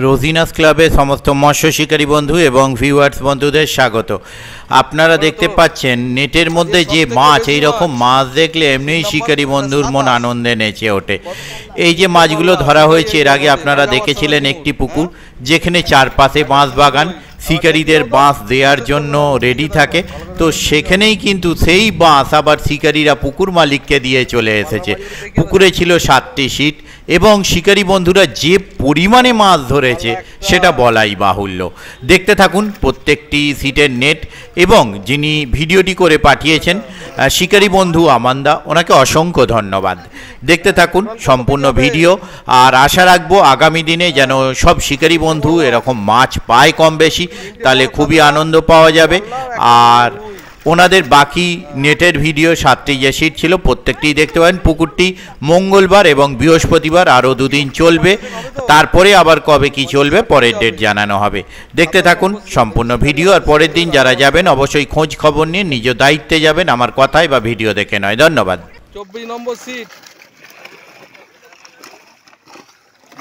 রোজিনাস ক্লাবে সমস্ত মৎস্য শিকারী বন্ধু এবং ভিউয়ার্স বন্ধুদের স্বাগত। আপনারা দেখতে পাচ্ছেন নেটের মধ্যে যে মাছ, এই রকম মাছ দেখলে এমনিই শিকারী বন্ধুর মন আনন্দে নেচে ওঠে। এই যে মাছগুলো ধরা হয়েছে, এর আগে আপনারা দেখেছিলেন একটি পুকুর যেখানে চারপাশে বাঁশ বাগান, শিকারীদের বাঁশ দেওয়ার জন্য রেডি থাকে। তো সেখানেই কিন্তু সেই বাঁশ আবার শিকারীরা পুকুর মালিককে দিয়ে চলে এসেছে। পুকুরে ছিল 7টি সিট এবং শিকারী বন্ধুরা যে পরিমাণে মাছ ধরেছে সেটা বলাই বাহুল্য। দেখতে থাকুন প্রত্যেকটি সিটের নেট, এবং যিনি ভিডিওটি করে পাঠিয়েছেন শিকারী বন্ধু আমান্দা, ওনাকে অসংখ্য ধন্যবাদ। দেখতে থাকুন সম্পূর্ণ ভিডিও, আর আশা রাখবো আগামী দিনে যেন সব শিকারী বন্ধু এরকম মাছ পায় কম বেশি, তাহলে খুবই আনন্দ পাওয়া যাবে। আর ওনাদের বাকি নেটের ভিডিও 7টি যে সিট ছিল প্রত্যেকটি দেখতে পাবেন। পুকুরটি মঙ্গলবার এবং বৃহস্পতিবার আরও 2 দিন চলবে, তারপরে আবার কবে কি চলবে পরের ডেট জানানো হবে। দেখতে থাকুন সম্পূর্ণ ভিডিও, আর পরের দিন যারা যাবেন অবশ্যই খোঁজ খবর নিয়ে নিজ দায়িত্বে যাবেন, আমার কথায় বা ভিডিও দেখে নয়। ধন্যবাদ। 24 নম্বর সিট।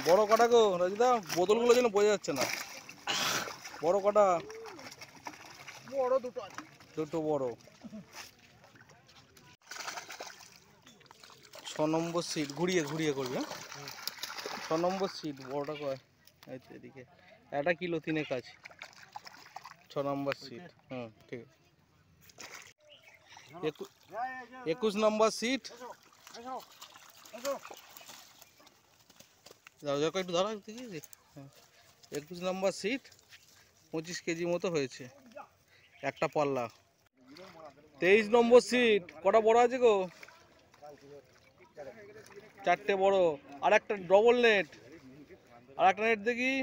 বড় কটা গো রাজিদা, বোতলগুলো যেন বোঝা যাচ্ছে না। বড় কটা? বড় দুটো আছে, দুটো বড়। 6 নম্বর সিট। ঘুরিয়ে ঘুরিয়ে করবি। হ্যাঁ, 6 নম্বর সিট। বড়টা কয়? এই তো এদিকে। 1 কিলো 3 কাজ। 6 নম্বর সিট। হুম, ঠিক আছে। 21 নম্বর সিট। একটু ধরা দেখি। 21 নম্বর সিট। 25 কেজি মতো হয়েছে, একটা পাল্লা। 23 নম্বর সিট। কটা বড় আছে গো? 4টে বড়। আর একটা ডবল নেট। আর একটা নেট দেখি,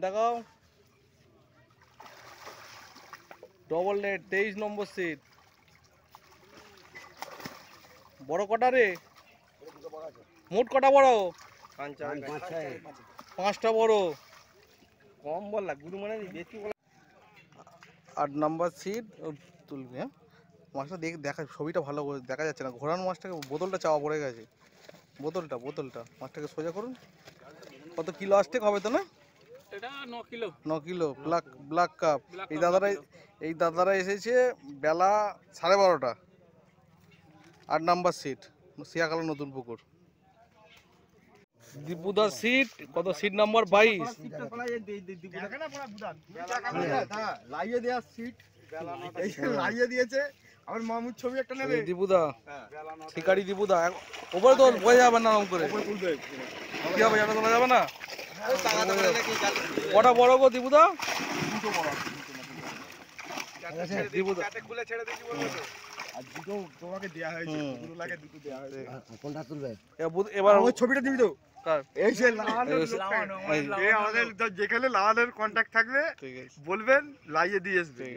দেখাও। Double net. 23 নম্বর সিট। বড় কটা রে? মোট কটা বড়? 5টা বড়। কম বললা গুরু, মানে বেশি বলা। 8 নম্বর সিট। তুলবি। হ্যাঁ, মাছটা দেখা, ছবিটা ভালো দেখা যাচ্ছে না। ঘোরানো মাছটাকে, বোতলটা চাওয়া পড়ে গেছে। বোতলটা মাছটাকে সোজা করুন। কত কিলো আসতে হবে তো না? এটা 9 কিলো। Black cup. এই দাদারা এসেছে বেলা 12:30। 8 নম্বর সিট, সিয়াকালা নতুন পুকুর। দীপুদার সিট। কত সিট? নাম্বার 22। দীপুদা, শিকারি দীপুদা। ওপরে তো বোঝা যাবে না, নাম করে কি হবে, জানা তোলা যাবে না। কটা বড় গো দীপুদা? দীপুদা এবার ছবিটা দিবি তো। যেখানে লালের কন্ট্যাক্ট থাকবে বলবেন, লাইয়ে দিয়ে আসবে।